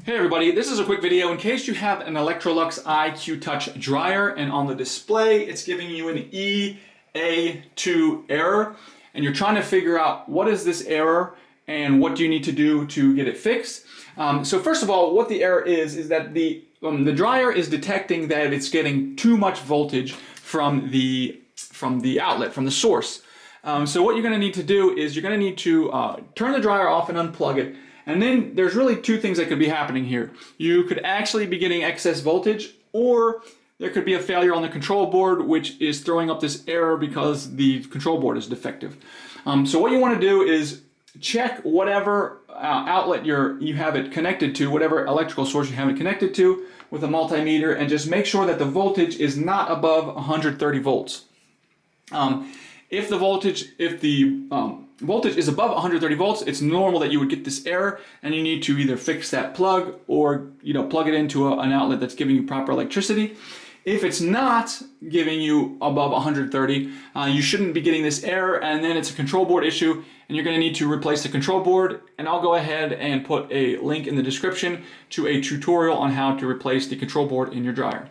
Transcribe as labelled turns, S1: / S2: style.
S1: Hey everybody, this is a quick video in case you have an Electrolux IQ-Touch dryer and on the display it's giving you an EA2 error and you're trying to figure out what is this error and what do you need to do to get it fixed. So first of all, what the error is that the dryer is detecting that it's getting too much voltage from the outlet, from the source. So what you're going to need to do is you're going to need to turn the dryer off and unplug it. And then there's really two things that could be happening here. You could actually be getting excess voltage, or there could be a failure on the control board, which is throwing up this error because the control board is defective. So what you want to do is check whatever outlet you have it connected to, whatever electrical source you have it connected to with a multimeter, and just make sure that the voltage is not above 130 volts. If the voltage is above 130 volts, it's normal that you would get this error, and you need to either fix that plug or plug it into an outlet that's giving you proper electricity. If it's not giving you above 130, you shouldn't be getting this error, and then it's a control board issue, and you're going to need to replace the control board. And I'll go ahead and put a link in the description to a tutorial on how to replace the control board in your dryer.